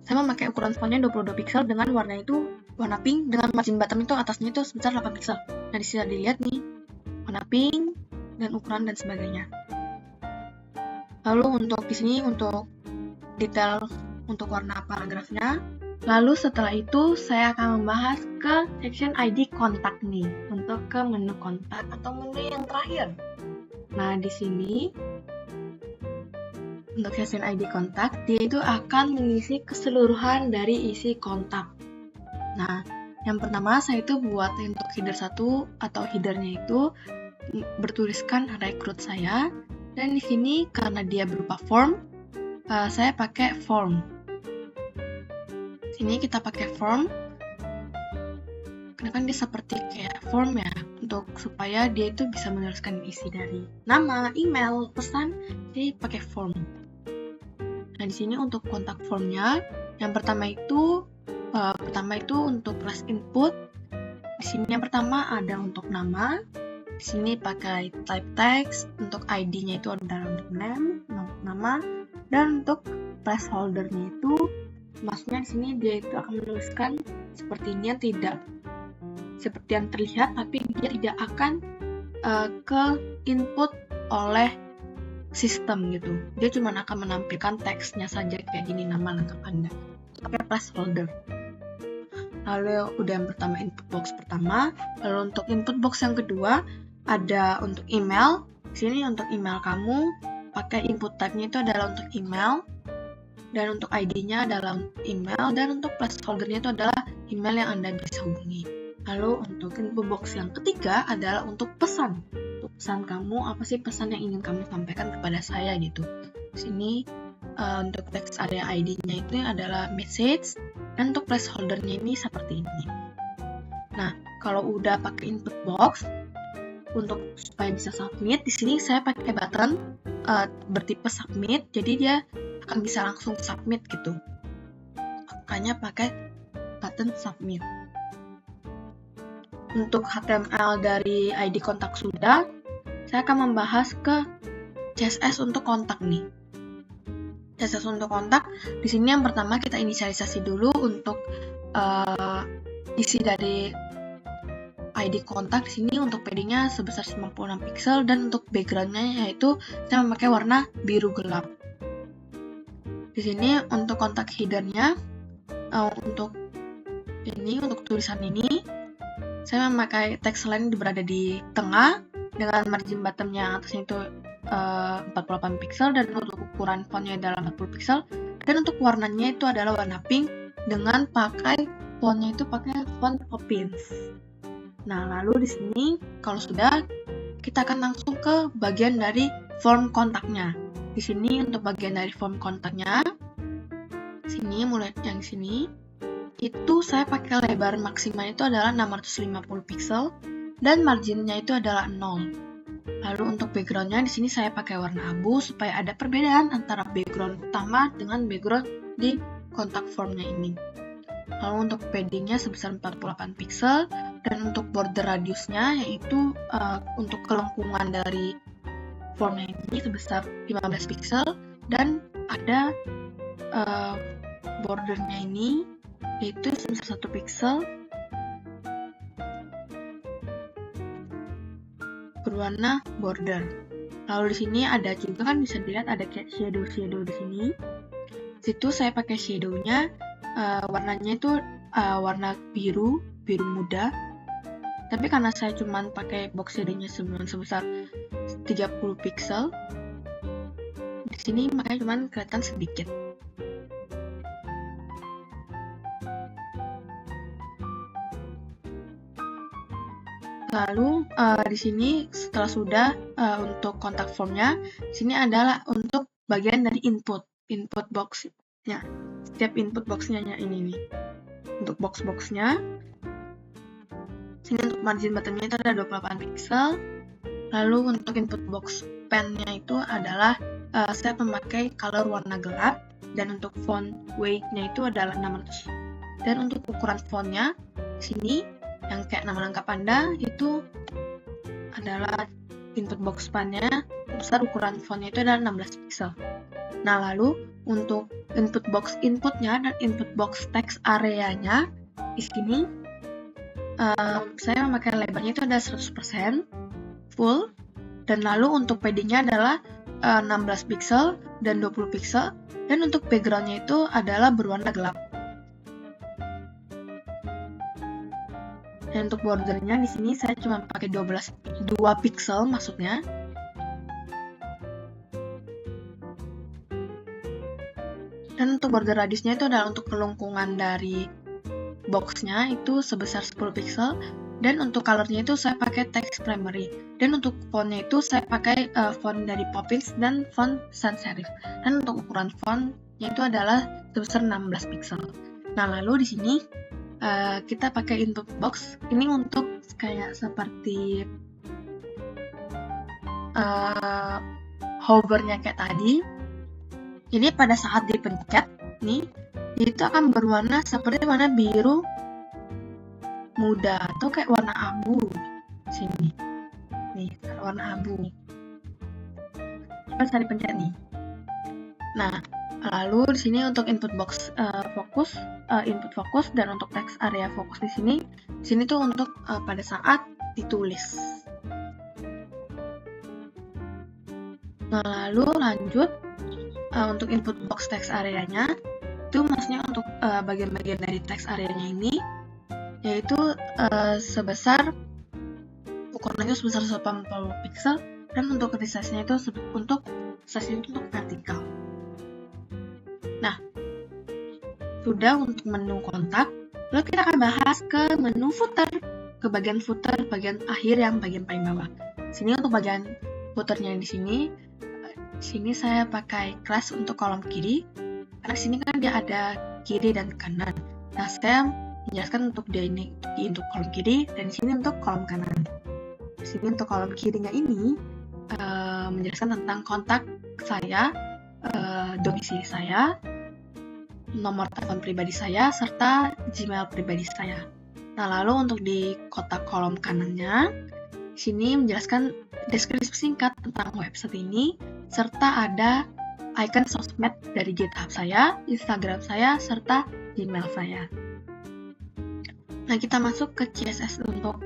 saya memakai ukuran fontnya 22 pixel dengan warna itu warna pink, dengan margin bottom itu atasnya itu sebesar 8 pixel. Nah, bisa dilihat nih warna pink dan ukuran dan sebagainya. Lalu untuk di sini untuk detail untuk warna paragrafnya. Lalu setelah itu saya akan membahas ke section ID kontak nih, untuk ke menu kontak atau menu yang terakhir. Nah, di sini untuk section ID kontak, dia itu akan mengisi keseluruhan dari isi kontak. Nah, yang pertama saya itu buat untuk header 1 atau headernya itu bertuliskan rekrut saya. Dan di sini karena dia berupa form, saya pakai form. Sini kita pakai form. Karena kan dia seperti kayak form ya, untuk supaya dia itu bisa menuliskan isi dari nama, email, pesan, jadi pakai form. Nah, di sini untuk kontak formnya, yang pertama itu untuk class input. Di sini yang pertama ada untuk nama. Di sini pakai type text. Untuk ID-nya itu adalah untuk name, untuk nama, dan untuk placeholder-nya itu, maksudnya di sini dia itu akan menuliskan sepertinya tidak seperti yang terlihat, tapi dia tidak akan ke input oleh sistem gitu. Dia cuma akan menampilkan teksnya saja kayak gini, nama lengkap Anda. Pakai placeholder. Lalu udah yang pertama input box pertama. Lalu untuk input box yang kedua ada untuk email. Di sini untuk email kamu pakai input type-nya itu adalah untuk email. Dan untuk ID-nya adalah email, dan untuk placeholder-nya itu adalah email yang Anda bisa hubungi. Lalu untuk input box yang ketiga adalah untuk pesan. Untuk pesan kamu, apa sih pesan yang ingin kamu sampaikan kepada saya gitu. Di sini untuk text area ID-nya itu adalah message, dan untuk placeholder-nya ini seperti ini. Nah, kalau udah pakai input box, untuk supaya bisa submit, di sini saya pakai button bertipe submit, jadi dia akan bisa langsung submit gitu. Makanya pakai button submit. Untuk HTML dari ID kontak sudah, saya akan membahas ke CSS untuk kontak nih. CSS untuk kontak, di sini yang pertama kita inisialisasi dulu untuk isi dari ID kontak. Di sini untuk paddingnya sebesar 96 pixel, dan untuk backgroundnya yaitu saya memakai warna biru gelap. Di sini untuk kontak headernya, untuk tulisan ini, saya memakai text line berada di tengah dengan margin bottom-nya atasnya itu 48 pixel, dan untuk ukuran fontnya adalah 40 pixel, dan untuk warnanya itu adalah warna pink dengan pakai fontnya itu pakai font Poppins. Nah, lalu di sini kalau sudah, kita akan langsung ke bagian dari form kontaknya. Di sini untuk bagian dari form kontaknya, sini mulai yang sini itu saya pakai lebar maksimal itu adalah 650 pixel dan marginnya itu adalah 0. Lalu untuk backgroundnya di sini saya pakai warna abu supaya ada perbedaan antara background utama dengan background di kontak formnya ini. Lalu untuk paddingnya sebesar 48 pixel, dan untuk border radiusnya yaitu untuk kelengkungan dari formnya ini sebesar 15 pixel, dan ada bordernya ini yaitu sebesar 1 pixel. berwarna border. Lalu di sini ada juga kan bisa dilihat ada kayak shadow di sini. Situ saya pakai shadownya warnanya itu warna biru muda. Tapi karena saya cuma pakai box shadownya sebesar 30 pixel, di sini makanya cuma kelihatan sedikit. Lalu di sini setelah sudah untuk kontak formnya, sini adalah untuk bagian dari input boxnya. Setiap input boxnya ini nih. Untuk boxnya, sini untuk margin bottomnya itu ada 28 pixel. Lalu untuk input box pennya itu adalah saya memakai color warna gelap, dan untuk font weight-nya itu adalah 600. Dan untuk ukuran fontnya, sini yang kayak nama lengkap Anda itu adalah input box pennya besar, ukuran fontnya itu adalah 16 pixel. Nah, lalu untuk input box inputnya dan input box text areanya di sini saya memakai lebarnya itu ada 100% full, dan lalu untuk paddingnya adalah 16 pixel dan 20 pixel, dan untuk backgroundnya itu adalah berwarna gelap. Dan untuk bordernya di sini saya cuma pakai 2 pixel maksudnya. Dan untuk border radiusnya itu adalah untuk kelengkungan dari boxnya itu sebesar 10 pixel. Dan untuk colornya itu saya pakai text primary. Dan untuk fontnya itu saya pakai font dari Poppins dan font sans serif. Dan untuk ukuran fontnya itu adalah sebesar 16 pixel. Nah, lalu di sini kita pakai input box ini untuk kayak seperti hovernya kayak tadi. Jadi pada saat dipencet nih, itu akan berwarna seperti warna biru muda atau kayak warna abu. Sini nih, warna abu. Coba saya dipencet nih. Nah, lalu di sini untuk input box input fokus, dan untuk text area fokus di sini tuh untuk pada saat ditulis. Nah, lalu lanjut untuk input box text areanya itu maksudnya untuk bagian-bagian dari text areanya ini yaitu ukurannya sebesar 80 pixel, dan untuk resize-nya itu untuk vertikal. Nah, sudah untuk menu kontak, lalu kita akan bahas ke menu footer, ke bagian footer, bagian akhir yang bagian paling bawah. Sini untuk bagian footernya di sini saya pakai class untuk kolom kiri, karena sini kan dia ada kiri dan kanan. Nah, saya menjelaskan untuk dia ini untuk kolom kiri, dan di sini untuk kolom kanan. Di sini untuk kolom kirinya ini menjelaskan tentang kontak saya, domisili saya, nomor telepon pribadi saya, serta Gmail pribadi saya. Nah, lalu untuk di kotak kolom kanannya, sini menjelaskan deskripsi singkat tentang website ini, serta ada icon sosmed dari GitHub saya, Instagram saya, serta Gmail saya. Nah, kita masuk ke CSS untuk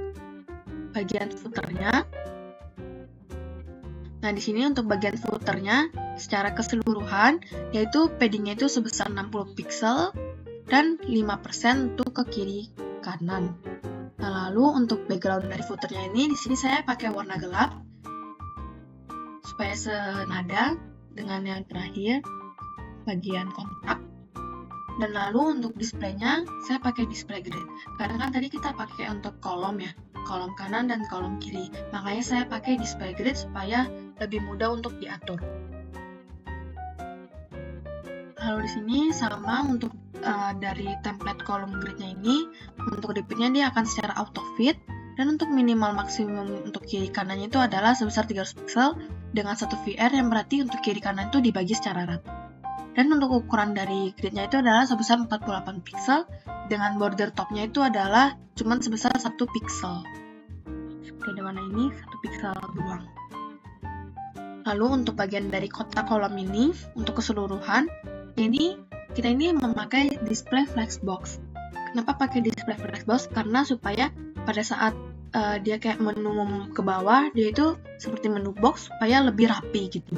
bagian footernya. Nah, di sini untuk bagian footernya secara keseluruhan, yaitu paddingnya itu sebesar 60 pixel dan 5% untuk ke kiri kanan. Nah, lalu untuk background dari footernya ini, di sini saya pakai warna gelap supaya senada dengan yang terakhir bagian kontak. Dan lalu untuk displaynya saya pakai display grid, karena kan tadi kita pakai untuk kolom ya, kolom kanan dan kolom kiri, makanya saya pakai display grid supaya lebih mudah untuk diatur. Lalu di sini sama untuk dari template kolom gridnya ini, untuk repeatnya dia akan secara auto fit, dan untuk minimal maksimum untuk kiri kanannya itu adalah sebesar 300 pixel dengan 1 VR, yang berarti untuk kiri kanan itu dibagi secara rata. Dan untuk ukuran dari gridnya itu adalah sebesar 48 pixel, dengan border topnya itu adalah cuma sebesar 1 pixel. Seperti di mana ini, 1 pixel doang. Lalu untuk bagian dari kotak kolom ini, untuk keseluruhan, kita ini memakai display flexbox. Kenapa pakai display flexbox? Karena supaya pada saat dia kayak menu ke bawah, dia itu seperti menu box supaya lebih rapi gitu.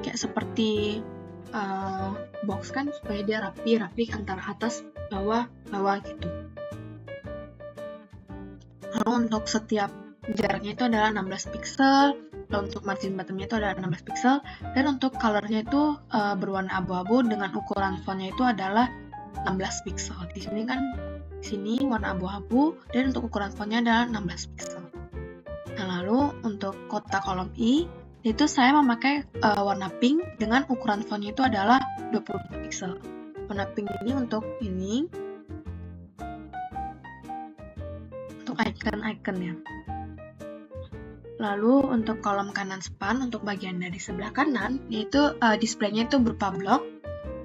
Kayak seperti box kan, supaya dia rapi antara atas bawah gitu. Lalu untuk setiap jaraknya itu adalah 16 pixel, lalu untuk margin bottomnya itu adalah 16 pixel, dan untuk colornya itu berwarna abu-abu dengan ukuran fontnya itu adalah 16 pixel. Di sini warna abu-abu dan untuk ukuran fontnya adalah 16 pixel. Nah, lalu untuk kotak kolom I itu saya memakai warna pink dengan ukuran fontnya itu adalah 24 pixel. Warna pink ini untuk icon-iconnya. Lalu untuk kolom kanan span, untuk bagian dari sebelah kanan, yaitu displaynya itu berupa blok,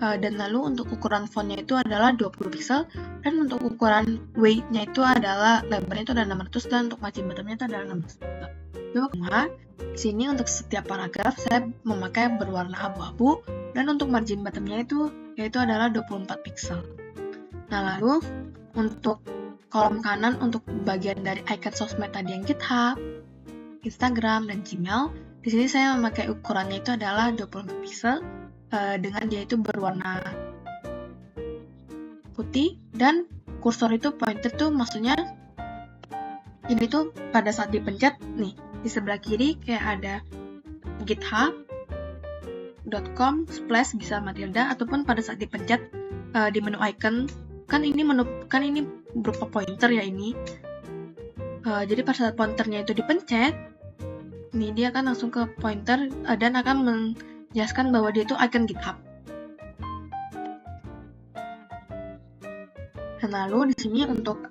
dan lalu untuk ukuran fontnya itu adalah 20 pixel, dan untuk ukuran weight-nya itu adalah lebarnya itu adalah 600, dan untuk margin bottom-nya itu adalah 16 pixel. Di sini untuk setiap paragraf saya memakai berwarna abu-abu, dan untuk margin bottom-nya itu yaitu adalah 24 pixel. Nah, lalu untuk kolom kanan untuk bagian dari icon sosmed tadi yang GitHub, Instagram, dan Gmail, di sini saya memakai ukurannya itu adalah 24 pixel dengan dia itu berwarna putih, dan kursor itu pointer tuh maksudnya ini tuh pada saat dipencet nih di sebelah kiri kayak ada github.com/bisa-matilda, ataupun pada saat dipencet di menu icon kan ini berupa pointer ya ini. Jadi pada saat pointernya itu dipencet, nih dia akan langsung ke pointer dan akan menjelaskan bahwa dia itu icon GitHub. Dan lalu di sini untuk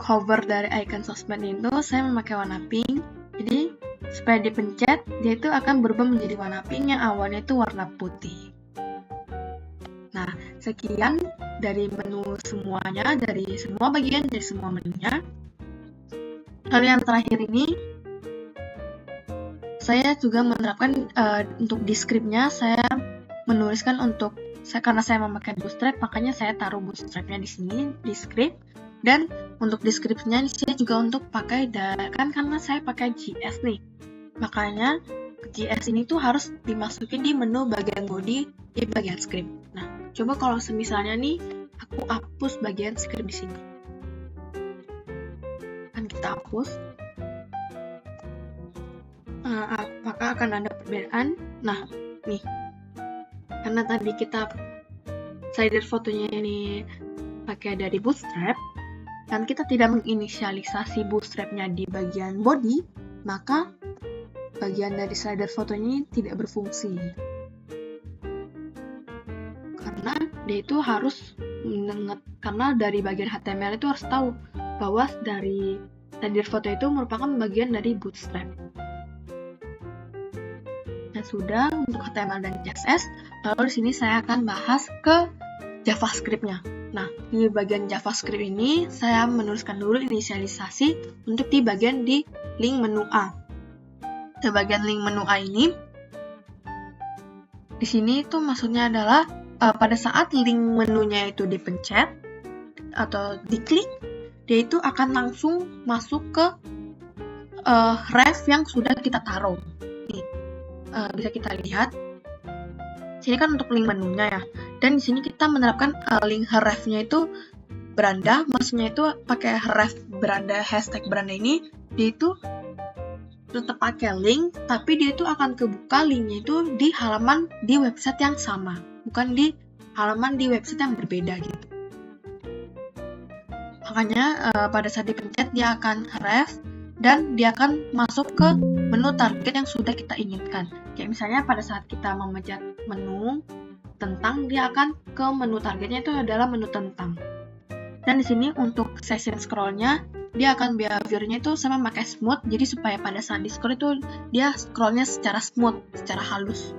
hover dari icon sosmed itu saya memakai warna pink. Jadi supaya dipencet dia itu akan berubah menjadi warna pink yang awalnya itu warna putih. Nah, sekian dari menu semuanya, dari semua bagian, dari semua menunya. Lalu yang terakhir ini, saya juga menerapkan untuk di script-nya, saya menuliskan karena saya memakai bootstrap, makanya saya taruh bootstrap-nya di sini, di script. Dan untuk deskripsinya saya juga untuk pakai karena saya pakai JS nih. Makanya JS ini tuh harus dimasukin di menu bagian body di bagian script. Nah, coba kalau misalnya nih aku hapus bagian script di sini. Kan kita hapus. Apakah akan ada perbedaan? Nah, nih. Karena tadi kita slider fotonya ini pakai dari bootstrap, dan kita tidak menginisialisasi bootstrapnya di bagian body, maka bagian dari slider fotonya ini tidak berfungsi. Karena dia itu harus karena dari bagian HTML itu harus tahu bahwa dari slider foto itu merupakan bagian dari bootstrap. Nah, sudah untuk HTML dan CSS, lalu di sini saya akan bahas ke JavaScript-nya. Nah, di bagian JavaScript ini saya menuliskan dulu inisialisasi untuk di bagian di link menu A. Di bagian link menu A ini, di sini itu maksudnya adalah pada saat link menunya itu dipencet atau diklik, dia itu akan langsung masuk ke ref yang sudah kita taruh. Nih, bisa kita lihat. Sini kan untuk link menunya ya. Dan di sini kita menerapkan link href-nya itu beranda, maksudnya itu pakai href beranda, hashtag beranda ini, dia itu tetap pakai link, tapi dia itu akan kebuka linknya itu di halaman di website yang sama, bukan di halaman di website yang berbeda gitu. Makanya pada saat dipencet dia akan href dan dia akan masuk ke menu target yang sudah kita inginkan. Kayak misalnya pada saat kita memencet menu tentang, dia akan ke menu targetnya itu adalah menu tentang. Dan di sini untuk session scroll-nya, dia akan behavior-nya itu sama pakai smooth, jadi supaya pada saat di scroll itu dia scroll-nya secara smooth, secara halus.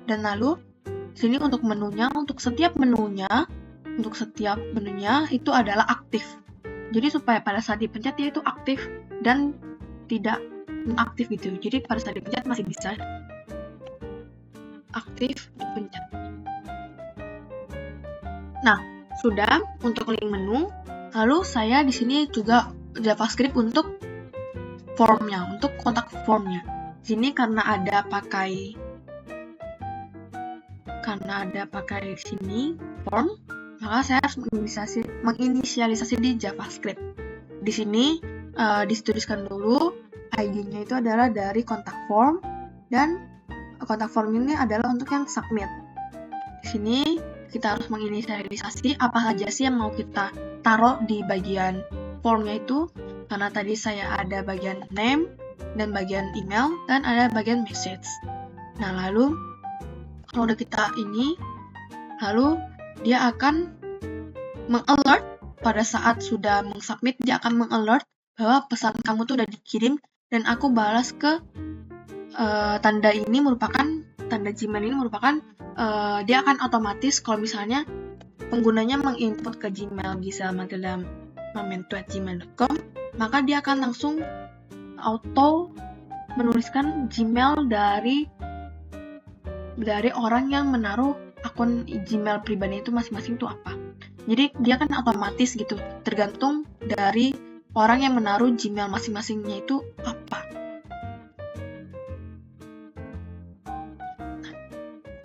Dan lalu di sini untuk menunya, untuk setiap menunya itu adalah aktif. Jadi supaya pada saat dipencet dia itu aktif dan tidak inaktif gitu. Jadi pada saat dipencet masih bisa aktif dipencet. Nah, sudah untuk link menu. Lalu saya di sini juga JavaScript untuk formnya, untuk kontak formnya. Di sini karena ada pakai sini form, maka saya harus menginisialisasi di JavaScript. Di sini dituliskan dulu ID-nya itu adalah dari kontak form, dan kontak form ini adalah untuk yang submit. Di sini kita harus menginisialisasi apa saja sih yang mau kita taruh di bagian formnya itu, karena tadi saya ada bagian name dan bagian email dan ada bagian message. Nah, lalu kalau udah kita ini, lalu dia akan mengalert pada saat sudah mengsubmit, dia akan mengalert bahwa pesan kamu tuh udah dikirim, dan aku balas ke tanda Gmail ini merupakan dia akan otomatis kalau misalnya penggunanya menginput ke Gmail giselmatilda@gmail.com, maka dia akan langsung auto menuliskan Gmail dari orang yang menaruh akun Gmail pribadi itu masing-masing itu apa. Jadi dia kan otomatis gitu, tergantung dari orang yang menaruh Gmail masing-masingnya itu apa.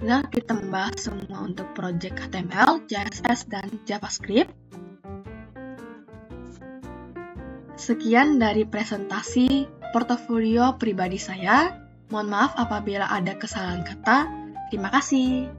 Nah, kita membahas semua untuk project HTML, CSS, dan JavaScript. Sekian dari presentasi portofolio pribadi saya. Mohon maaf apabila ada kesalahan kata. Terima kasih.